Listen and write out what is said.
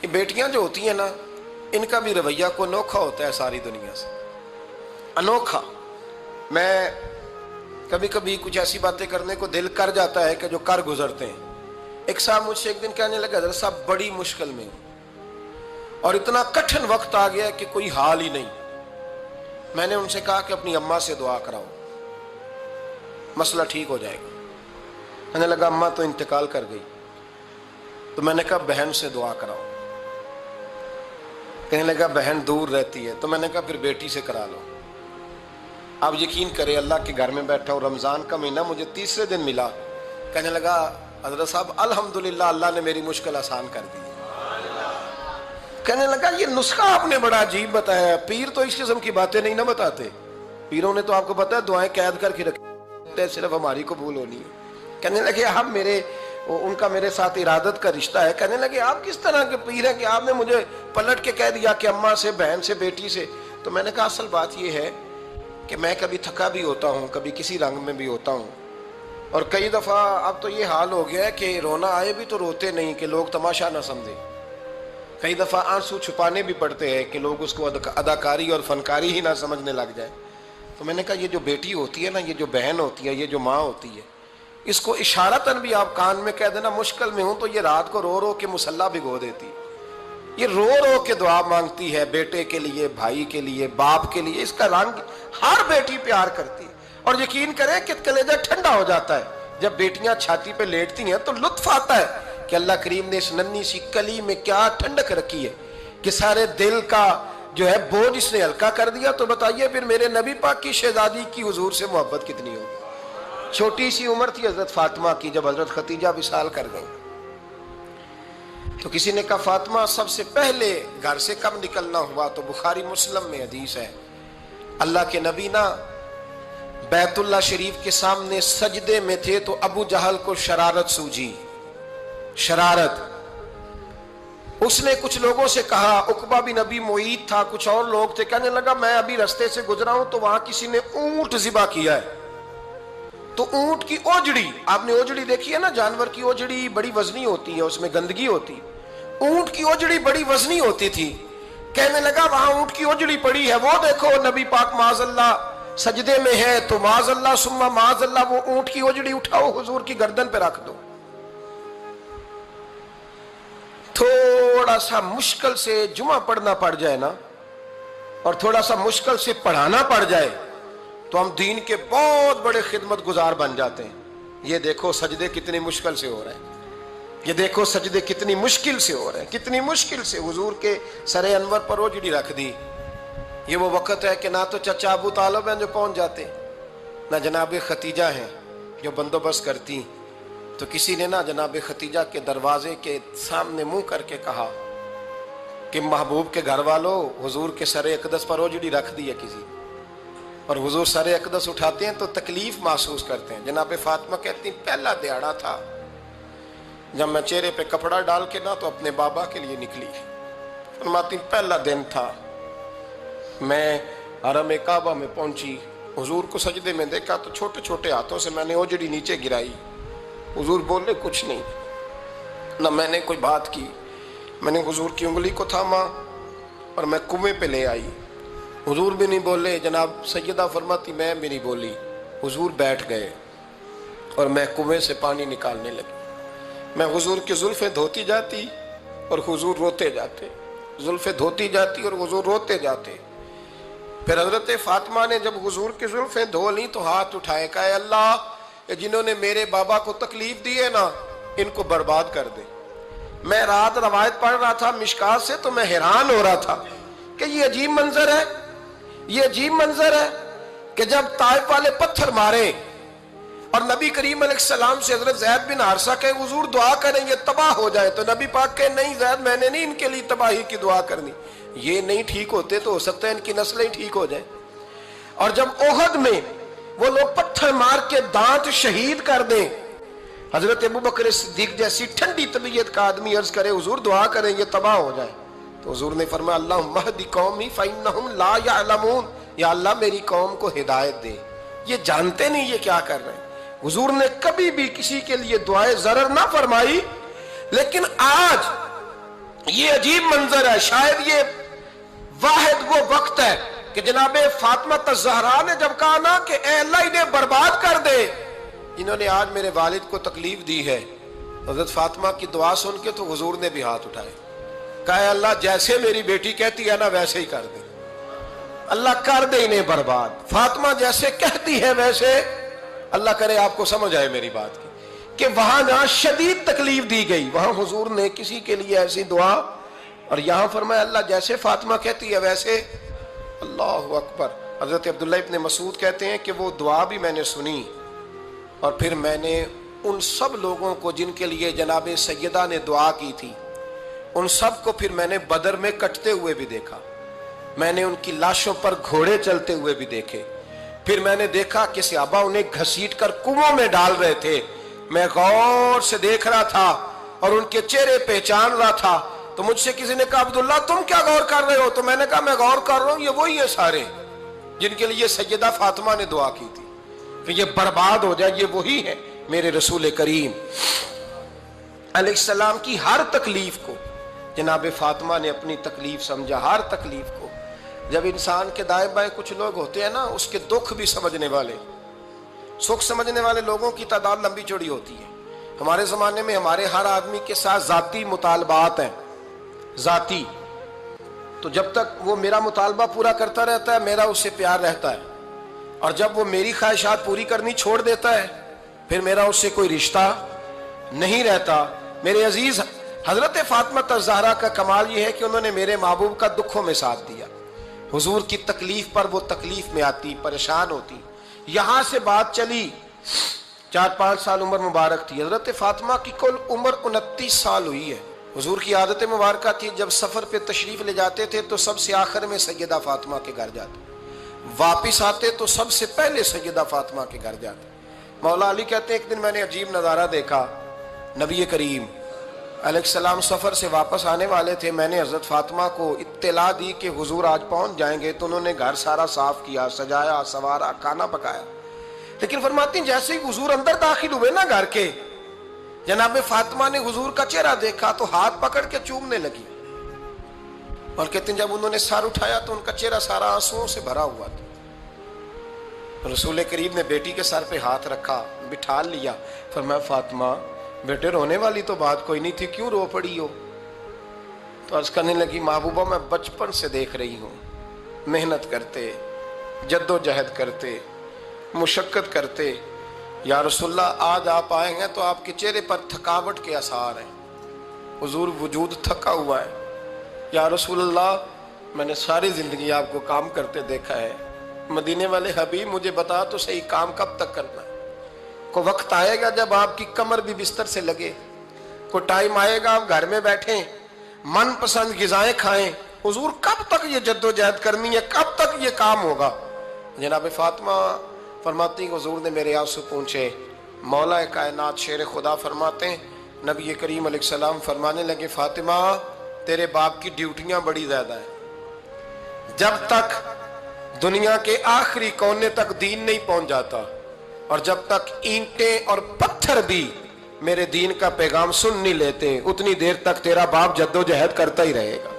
یہ بیٹیاں جو ہوتی ہیں نا، ان کا بھی رویہ کو انوکھا ہوتا ہے ساری دنیا سے، انوکھا۔ میں کبھی کبھی کچھ ایسی باتیں کرنے کو دل کر جاتا ہے کہ جو کر گزرتے ہیں۔ ایک صاحب مجھ سے ایک دن کہنے لگا، حضرت صاحب بڑی مشکل میں ہوں اور اتنا کٹھن وقت آ گیا کہ کوئی حال ہی نہیں۔ میں نے ان سے کہا کہ اپنی اماں سے دعا کراؤ، مسئلہ ٹھیک ہو جائے گا۔ کہنے لگا اماں تو انتقال کر گئی۔ تو میں نے کہا بہن سے دعا کراؤ۔ کہنے لگا بہن دور رہتی ہے۔ تو میں نے کہا پھر بیٹی سے کرا لو۔ آپ یقین کریں، اللہ کے گھر میں بیٹھا ہوں، رمضان کا مہینہ مجھے تیسرے دن ملا۔ کہنے لگا حضرت صاحب الحمدللہ اللہ نے میری مشکل آسان کر دی۔ کہنے لگا یہ نسخہ آپ نے بڑا عجیب بتایا، پیر تو اس قسم کی باتیں نہیں نہ بتاتے، پیروں نے تو آپ کو پتا ہے دعائیں قید کر کے رکھتے، صرف ہماری قبول ہونی ہے۔ کہنے لگے آپ ان کا میرے ساتھ ارادت کا رشتہ ہے۔ کہنے لگے آپ کس طرح کے پیر ہیں کہ آپ نے مجھے پلٹ کے کہہ دیا کہ اماں سے، بہن سے، بیٹی سے۔ تو میں نے کہا اصل بات یہ ہے کہ میں کبھی تھکا بھی ہوتا ہوں، کبھی کسی رنگ میں بھی ہوتا ہوں، اور کئی دفعہ اب تو یہ حال ہو گیا ہے کہ رونا آئے بھی تو روتے نہیں کہ لوگ تماشا نہ سمجھیں۔ کئی دفعہ آنسو چھپانے بھی پڑتے ہیں کہ لوگ اس کو اداکاری اور فنکاری ہی نہ سمجھنے لگ جائے۔ تو میں نے کہا یہ جو بیٹی ہوتی ہے نا، یہ جو بہن ہوتی ہے، یہ جو ماں ہوتی ہے، اس کو اشارتاً بھی آپ کان میں کہہ دینا مشکل میں ہوں تو یہ رات کو رو رو کے مصلی بھگو دیتی، یہ رو رو کے دعا مانگتی ہے بیٹے کے لیے، بھائی کے لیے، باپ کے لیے۔ اس کا رنگ ہر بیٹی پیار کرتی ہے، اور یقین کریں کہ کلیجہ ٹھنڈا ہو جاتا ہے جب بیٹیاں چھاتی پہ لیٹتی ہیں، تو لطف آتا ہے کہ اللہ کریم نے اس ننھی سی کلی میں کیا ٹھنڈک رکھی ہے کہ سارے دل کا جو ہے بوجھ اس نے ہلکا کر دیا۔ تو بتائیے پھر میرے نبی پاک کی شہزادی کی حضور سے محبت کتنی ہوگی۔ چھوٹی سی عمر تھی حضرت فاطمہ کی جب حضرت خدیجہ وصال کر گئی، تو کسی نے کہا فاطمہ سب سے پہلے گھر سے کب نکلنا ہوا؟ تو بخاری مسلم میں حدیث ہے، اللہ کے نبی نا بیت اللہ شریف کے سامنے سجدے میں تھے تو ابو جہل کو شرارت سوجی، شرارت۔ اس نے کچھ لوگوں سے کہا، عقبہ بن ابی معیط تھا، کچھ اور لوگ تھے، کہنے لگا میں ابھی رستے سے گزرا ہوں تو وہاں کسی نے اونٹ ذبح کیا ہے۔ تو اونٹ کی اوجڑی، آپ نے اوجڑی دیکھی ہے نا، جانور کی اوجڑی بڑی وزنی ہوتی ہے، اس میں گندگی ہوتی، اونٹ کی اوجڑی بڑی وزنی ہوتی تھی۔ کہنے لگا وہاں اونٹ کی اوجڑی پڑی ہے، وہ دیکھو نبی پاک معاذ اللہ سجدے میں ہے، تو معاذ اللہ ثم معاذ اللہ وہ اونٹ کی اوجڑی اٹھاؤ حضور کی گردن پہ رکھ دو۔ تھوڑا سا مشکل سے جمعہ پڑھنا پڑ جائے نا، اور تھوڑا سا مشکل سے پڑھانا پڑ جائے تو ہم دین کے بہت بڑے خدمت گزار بن جاتے ہیں۔ یہ دیکھو سجدے کتنی مشکل سے ہو رہے ہیں، یہ دیکھو سجدے کتنی مشکل سے ہو رہے ہیں، کتنی مشکل سے حضور کے سر انور پر اوجڑی رکھ دی۔ یہ وہ وقت ہے کہ نہ تو چچا ابو طالب ہیں جو پہنچ جاتے، نہ جناب ختیجہ ہیں جو بندوبست کرتی۔ تو کسی نے نہ جناب ختیجہ کے دروازے کے سامنے منہ کر کے کہا کہ محبوب کے گھر والوں حضور کے سر اقدس پر اوجڑی رکھ دی ہے کسی، اور حضور سر اقدس اٹھاتے ہیں تو تکلیف محسوس کرتے ہیں۔ جناب فاطمہ کہتی ہیں پہلا دیہڑا تھا جب میں چہرے پہ کپڑا ڈال کے نہ تو اپنے بابا کے لیے نکلی، فرماتی پہلا دن تھا، میں حرم کعبہ میں پہنچی، حضور کو سجدے میں دیکھا تو چھوٹے چھوٹے ہاتھوں سے میں نے اوجڑی نیچے گرائی، حضور بولے کچھ نہیں، نہ میں نے کوئی بات کی، میں نے حضور کی انگلی کو تھاما اور میں کنویں پہ لے آئی، حضور بھی نہیں بولے، جناب سیدہ فرماتی میں بھی نہیں بولی، حضور بیٹھ گئے اور میں کنویں سے پانی نکالنے لگی، میں حضور کی زلفیں دھوتی جاتی اور حضور روتے جاتے، زلفیں دھوتی جاتی اور حضور روتے جاتے۔ پھر حضرت فاطمہ نے جب حضور کی زلفیں دھو لیں تو ہاتھ اٹھائے، کہا اے اللہ جنہوں نے میرے بابا کو تکلیف دی ہے نا ان کو برباد کر دے۔ میں رات روایت پڑھ رہا تھا مشکات سے تو میں حیران ہو رہا تھا کہ یہ عجیب منظر ہے، یہ عجیب منظر ہے کہ جب طائف والے پتھر مارے اور نبی کریم علیہ السلام سے حضرت زید بن حارثہ کہے حضور دعا کریں یہ تباہ ہو جائے، تو نبی پاک کہے نہیں زید میں نے نہیں ان کے لیے تباہی کی دعا کرنی، یہ نہیں ٹھیک ہوتے تو ہو سکتا ہے ان کی نسلیں ٹھیک ہو جائیں۔ اور جب احد میں وہ لوگ پتھر مار کے دانت شہید کر دیں، حضرت ابوبکر صدیق جیسی ٹھنڈی طبیعت کا آدمی عرض کرے حضور دعا کریں یہ تباہ ہو جائے، تو حضور نے فرمایا اللہم اہد قومی فإنہم لا یعلمون، یا اللہ میری قوم کو ہدایت دے، یہ جانتے نہیں یہ کیا کر رہے ہیں۔ حضور نے کبھی بھی کسی کے لیے دعائے ضرر نہ فرمائی، لیکن آج یہ عجیب منظر ہے. شاید یہ واحد وہ وقت ہے کہ جناب فاطمہ الزہرا نے جب کہا نا کہ اے اللہ انہیں برباد کر دے، انہوں نے آج میرے والد کو تکلیف دی ہے. حضرت فاطمہ کی دعا سن کے تو حضور نے بھی ہاتھ اٹھائے، کہا اے اللہ جیسے میری بیٹی کہتی ہے نا ویسے ہی کر دے، اللہ کر دے انہیں برباد. فاطمہ جیسے کہتی ہے ویسے، اللہ کرے آپ کو سمجھ آئے میری بات کی کہ وہاں جہاں شدید تکلیف دی گئی وہاں حضور نے کسی کے لیے ایسی دعا، اور یہاں فرمایا اللہ جیسے فاطمہ کہتی ہے ویسے. اللہ اکبر. حضرت عبداللہ ابن مسعود کہتے ہیں کہ وہ دعا بھی میں نے سنی، اور پھر میں نے ان سب لوگوں کو جن کے لیے جناب سیدہ نے دعا کی تھی، ان سب کو پھر میں نے بدر میں کٹتے ہوئے بھی دیکھا. میں نے ان کی لاشوں پر گھوڑے چلتے ہوئے بھی دیکھے. پھر میں نے دیکھا کہ صحابہ انہیں گھسیٹ کر کنووں میں ڈال رہے تھے. میں غور سے دیکھ رہا تھا اور ان کے چہرے پہچان رہا تھا. تو مجھ سے کسی نے کہا عبداللہ تم کیا غور کر رہے ہو؟ تو میں نے کہا میں غور کر رہا ہوں یہ وہی ہیں سارے جن کے لیے سیدہ فاطمہ نے دعا کی تھی کہ یہ برباد ہو جائے. یہ وہی ہے میرے رسول کریم علیہ السلام کی ہر تکلیف کو جناب فاطمہ نے اپنی تکلیف سمجھا. ہر تکلیف کو. جب انسان کے دائیں بائیں کچھ لوگ ہوتے ہیں نا اس کے دکھ بھی سمجھنے والے، سکھ سمجھنے والے لوگوں کی تعداد لمبی چوڑی ہوتی ہے. ہمارے زمانے میں ہمارے ہر آدمی کے ساتھ ذاتی مطالبات ہیں، ذاتی. تو جب تک وہ میرا مطالبہ پورا کرتا رہتا ہے میرا اس سے پیار رہتا ہے، اور جب وہ میری خواہشات پوری کرنی چھوڑ دیتا ہے پھر میرا اس سے کوئی رشتہ نہیں رہتا. میرے عزیز حضرت فاطمہ الزہرا کا کمال یہ ہے کہ انہوں نے میرے محبوب کا دکھوں میں ساتھ دیا. حضور کی تکلیف پر وہ تکلیف میں آتی، پریشان ہوتی. یہاں سے بات چلی 4-5 سال عمر مبارک تھی. حضرت فاطمہ کی کل عمر 29 سال ہوئی ہے. حضور کی عادت مبارکہ تھی جب سفر پہ تشریف لے جاتے تھے تو سب سے آخر میں سیدہ فاطمہ کے گھر جاتے، واپس آتے تو سب سے پہلے سیدہ فاطمہ کے گھر جاتے. مولا علی کہتے ہیں ایک دن میں نے عجیب نظارہ دیکھا. نبی کریم علیہ السلام سفر سے واپس آنے والے تھے. میں نے حضرت فاطمہ کو اطلاع دی کہ حضور آج پہنچ جائیں گے، تو انہوں نے گھر سارا صاف کیا، سجایا، سنوارا، کھانا پکایا. لیکن فرماتی ہیں جیسے ہی حضور اندر داخل ہوئے نا گھر کے، جناب فاطمہ نے حضور کا چہرہ دیکھا تو ہاتھ پکڑ کے چومنے لگی. اور کہتے ہیں جب انہوں نے سر اٹھایا تو ان کا چہرہ سارا آنسوؤں سے بھرا ہوا تھا. رسول کریم نے بیٹی کے سر پہ ہاتھ رکھا، بٹھا لیا. فرمایا فاطمہ بیٹے رونے والی تو بات کوئی نہیں تھی، کیوں رو پڑی ہو؟ تو عرض کرنے لگی محبوبہ میں بچپن سے دیکھ رہی ہوں محنت کرتے، جد و جہد کرتے، مشقت کرتے. یا رسول اللہ آج آپ آئے ہیں تو آپ کے چہرے پر تھکاوٹ کے آثار ہیں، حضور وجود تھکا ہوا ہے. یا رسول اللہ میں نے ساری زندگی آپ کو کام کرتے دیکھا ہے، مدینے والے حبیب مجھے بتا تو صحیح کام کب تک کرنا ہے؟ کو وقت آئے گا جب آپ کی کمر بھی بستر سے لگے، کو ٹائم آئے گا آپ گھر میں بیٹھیں من پسند غذائیں کھائیں. حضور کب تک یہ جد و جہد کرنی ہے، کب تک یہ کام ہوگا؟ جناب فاطمہ فرماتی حضور نے میرے آنسو پونچھے. مولا کائنات شیر خدا فرماتے ہیں نبی کریم علیہ السلام فرمانے لگے فاطمہ تیرے باپ کی ڈیوٹیاں بڑی زیادہ ہیں. جب تک دنیا کے آخری کونے تک دین نہیں پہنچ جاتا، اور جب تک اینٹیں اور پتھر بھی میرے دین کا پیغام سن نہیں لیتے، اتنی دیر تک تیرا باپ جد و جہد کرتا ہی رہے گا.